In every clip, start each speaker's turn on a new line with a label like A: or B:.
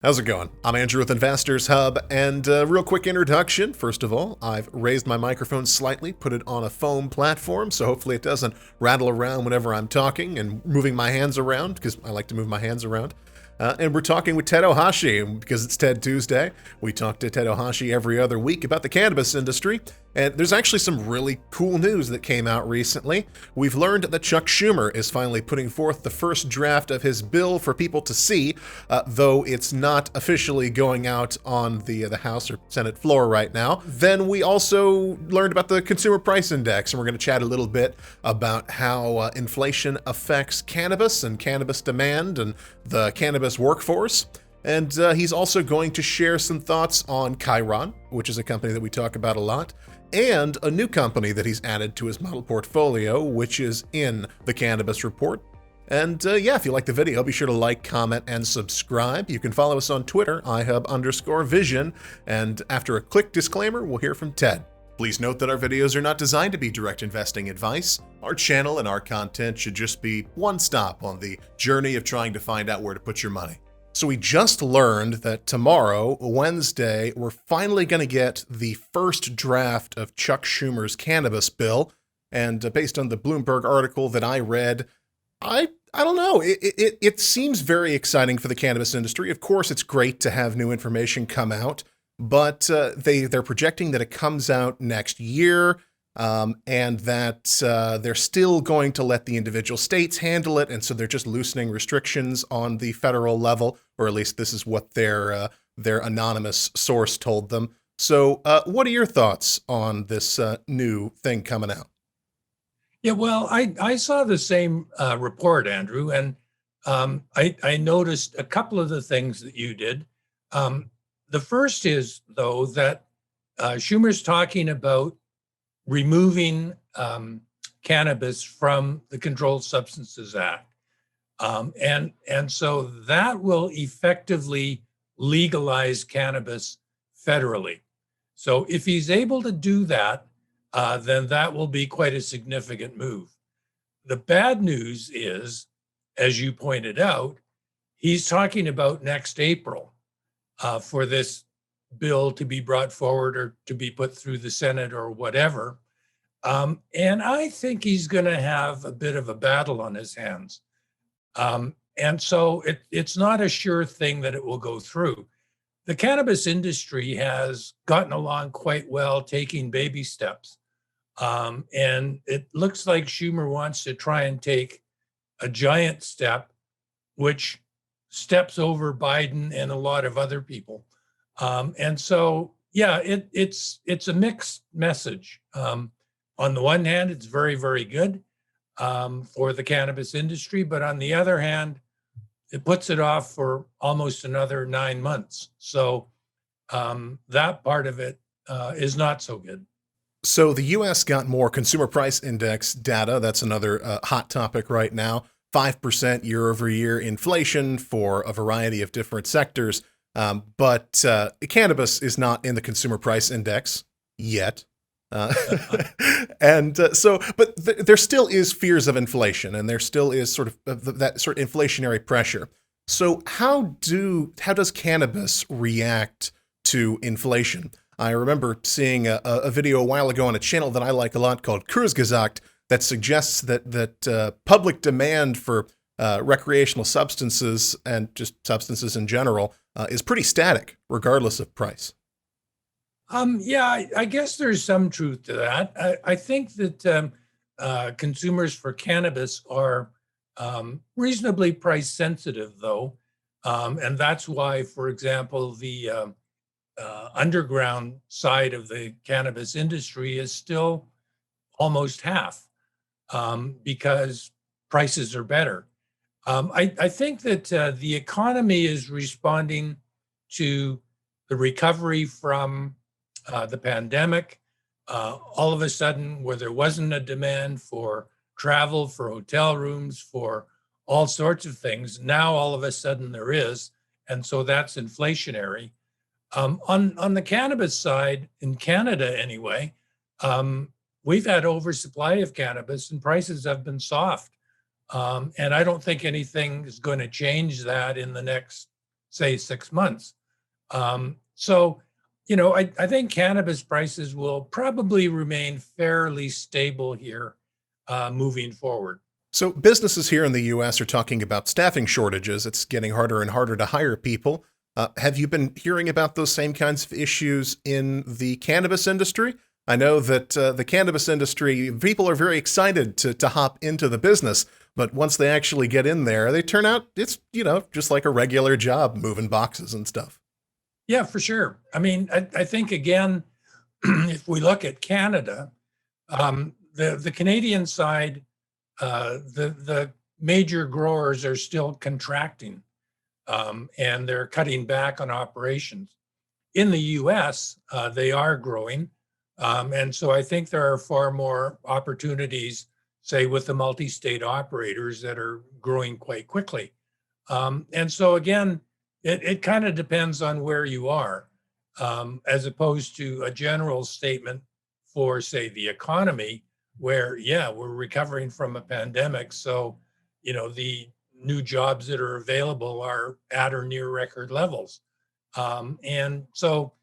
A: How's it going? I'm Andrew with Investors Hub, and a real quick introduction. First of all, I've raised my microphone slightly, put it on a foam platform, so hopefully it doesn't rattle around whenever I'm talking and moving my hands around, because I like to move my hands around. And we're talking with Ted Ohashi, because it's Ted Tuesday. We talk to Ted Ohashi every other week about the cannabis industry, and there's actually some really cool news that came out recently. We've learned that Chuck Schumer is finally putting forth the first draft of his bill for people to see, though it's not officially going out on the House or Senate floor right now. Then we also learned about the Consumer Price Index, and we're going to chat a little bit about how inflation affects cannabis and cannabis demand and the cannabis workforce. And he's also going to share some thoughts on Khiron, which is a company that we talk about a lot, and a new company that he's added to his model portfolio, which is in the Cannabis Report. And if you like the video, be sure to like, comment, and subscribe. You can follow us on Twitter, ihub_vision. And after a quick disclaimer, we'll hear from Ted. Please note that our videos are not designed to be direct investing advice. Our channel and our content should just be one stop on the journey of trying to find out where to put your money. So we just learned that tomorrow, Wednesday, we're finally going to get the first draft of Chuck Schumer's cannabis bill. And based on the Bloomberg article that I read, I don't know. It seems very exciting for the cannabis industry. Of course, it's great to have new information come out, but they're projecting that it comes out next year, and that they're still going to let the individual states handle it, and so they're just loosening restrictions on the federal level, or at least this is what their anonymous source told them. So, what are your thoughts on this new thing coming out?
B: Yeah, well, I saw the same report, Andrew, and I noticed a couple of the things that you did. The first is, though, that Schumer's talking about removing cannabis from the Controlled Substances Act, and so that will effectively legalize cannabis federally. So if he's able to do that, then that will be quite a significant move. The bad news is, as you pointed out, he's talking about next April for this bill to be brought forward or to be put through the Senate or whatever. And I think he's going to have a bit of a battle on his hands. And so it's not a sure thing that it will go through. The cannabis industry has gotten along quite well, taking baby steps. And it looks like Schumer wants to try and take a giant step, which steps over Biden and a lot of other people. And so, it's a mixed message. On the one hand, it's very, very good for the cannabis industry, but on the other hand, it puts it off for almost another 9 months. So that part of it is not so good.
A: So the U.S. got more consumer price index data. That's another hot topic right now. 5% year over year inflation for a variety of different sectors. But cannabis is not in the consumer price index yet. But there still is fears of inflation, and there still is sort of that sort of inflationary pressure. So how does cannabis react to inflation? I remember seeing a video a while ago on a channel that I like a lot called Kurzgesagt that suggests that public demand for recreational substances and just substances in general is pretty static, regardless of price.
B: I guess there's some truth to that. I think that consumers for cannabis are reasonably price sensitive, though. And that's why, for example, the underground side of the cannabis industry is still almost half because prices are better. I think that the economy is responding to the recovery from the pandemic. All of a sudden, where there wasn't a demand for travel, for hotel rooms, for all sorts of things, now all of a sudden there is. And so that's inflationary. On the cannabis side, in Canada anyway, we've had oversupply of cannabis and prices have been soft. And I don't think anything is going to change that in the next say, 6 months. So, I think cannabis prices will probably remain fairly stable here moving forward.
A: So, businesses here in the US are talking about staffing shortages. It's getting harder and harder to hire people. Have you been hearing about those same kinds of issues in the cannabis industry? I know that the cannabis industry, people are very excited to hop into the business, but once they actually get in there, they turn out it's, just like a regular job, moving boxes and stuff.
B: Yeah, for sure. I mean, I think, again, if we look at Canada, the Canadian side, the major growers are still contracting, and they're cutting back on operations. In the US, they are growing. And so I think there are far more opportunities, say, with the multi-state operators that are growing quite quickly. And so again, it kind of depends on where you are, as opposed to a general statement for, say, the economy, where, yeah, we're recovering from a pandemic. So, the new jobs that are available are at or near record levels. And so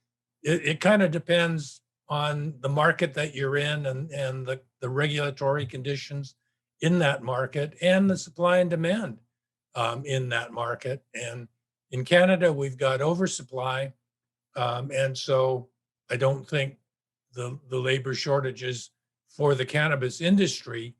B: it kind of depends on the market that you're in, and the regulatory conditions in that market, and the supply and demand in that market. And in Canada, we've got oversupply. And so I don't think the labor shortages for the cannabis industry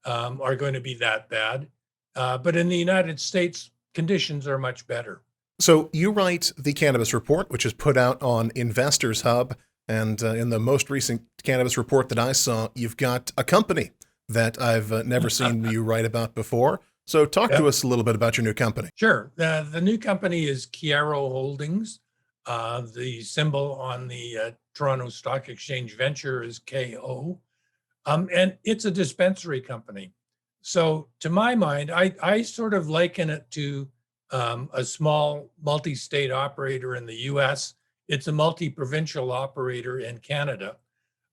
B: are going to be that bad. But in the United States, conditions are much better.
A: So you write the Cannabis Report, which is put out on Investors Hub. And in the most recent Cannabis Report that I saw, you've got a company that I've never seen you write about before. So talk to
B: Yep.
A: us a little bit about your new company.
B: Sure. The new company is Kiaro Holdings. The symbol on the Toronto Stock Exchange venture is KO. And it's a dispensary company. So to my mind, I sort of liken it to a small multi-state operator in the US. It's a multi-provincial operator in Canada.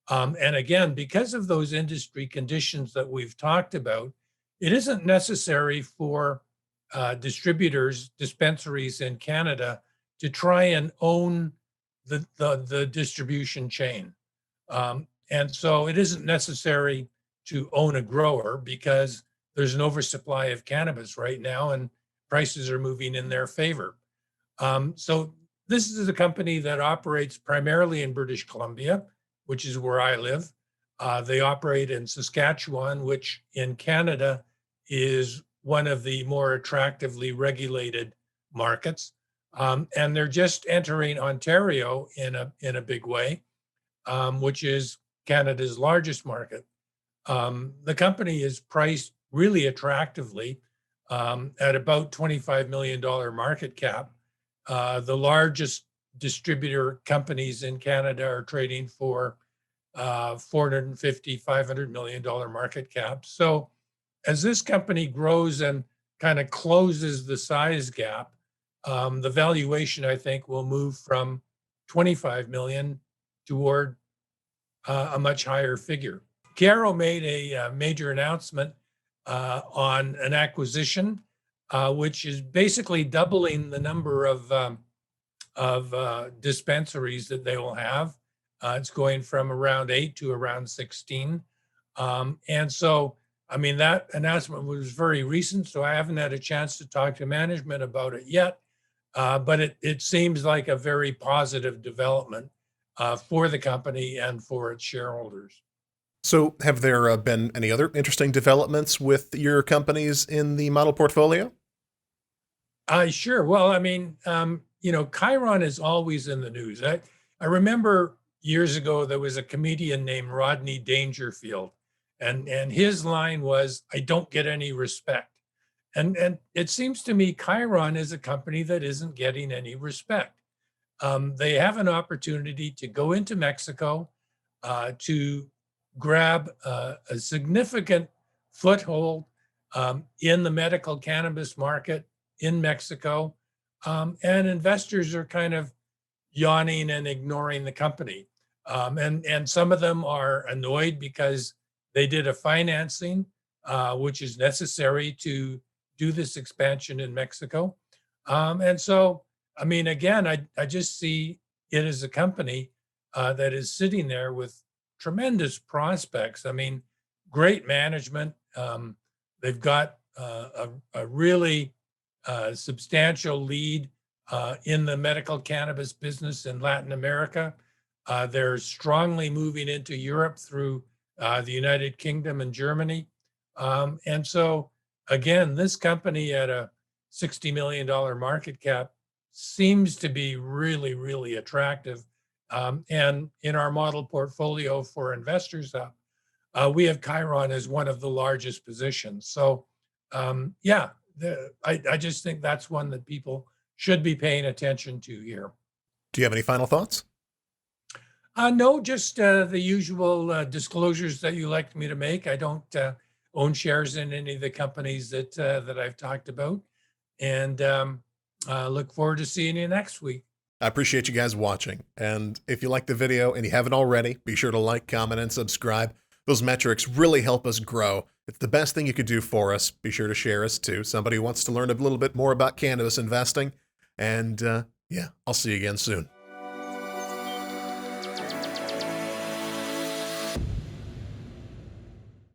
B: And again, because of those industry conditions that we've talked about, it isn't necessary for distributors, dispensaries in Canada to try and own the distribution chain. And so it isn't necessary to own a grower, because there's an oversupply of cannabis right now, and prices are moving in their favor. So this is a company that operates primarily in British Columbia, which is where I live. They operate in Saskatchewan, which in Canada is one of the more attractively regulated markets. And they're just entering Ontario in a big way, which is Canada's largest market. The company is priced really attractively at about $25 million market cap. The largest distributor companies in Canada are trading for 450, $500 million market cap. So as this company grows and kind of closes the size gap, the valuation, I think, will move from 25 million toward a much higher figure. Kiaro made a major announcement on an acquisition, which is basically doubling the number of dispensaries that they will have. It's going from around 8 to around 16. And so, I mean, that announcement was very recent, so I haven't had a chance to talk to management about it yet. But it seems like a very positive development for the company and for its shareholders.
A: So have there been any other interesting developments with your companies in the model portfolio?
B: Sure. Well, I mean, Khiron is always in the news. I remember years ago, there was a comedian named Rodney Dangerfield, and his line was, "I don't get any respect." And it seems to me Khiron is a company that isn't getting any respect. They have an opportunity to go into Mexico, to grab a significant foothold in the medical cannabis market in Mexico. And investors are kind of yawning and ignoring the company. And some of them are annoyed because they did a financing, which is necessary to do this expansion in Mexico. And so I mean, again, I just see it as a company that is sitting there with tremendous prospects. I mean, great management. They've got a really substantial lead in the medical cannabis business in Latin America. They're strongly moving into Europe through the United Kingdom and Germany. And so, again, this company at a $60 million market cap seems to be really, really attractive. And in our model portfolio for investors, we have Khiron as one of the largest positions. So, yeah, I just think that's one that people should be paying attention to here.
A: Do you have any final thoughts?
B: No, just the usual disclosures that you like me to make. I don't own shares in any of the companies that I've talked about, and look forward to seeing you next week.
A: I appreciate you guys watching. And if you like the video and you haven't already, be sure to like, comment, and subscribe. Those metrics really help us grow. It's the best thing you could do for us. Be sure to share us too. Somebody who wants to learn a little bit more about cannabis investing. And yeah, I'll see you again soon.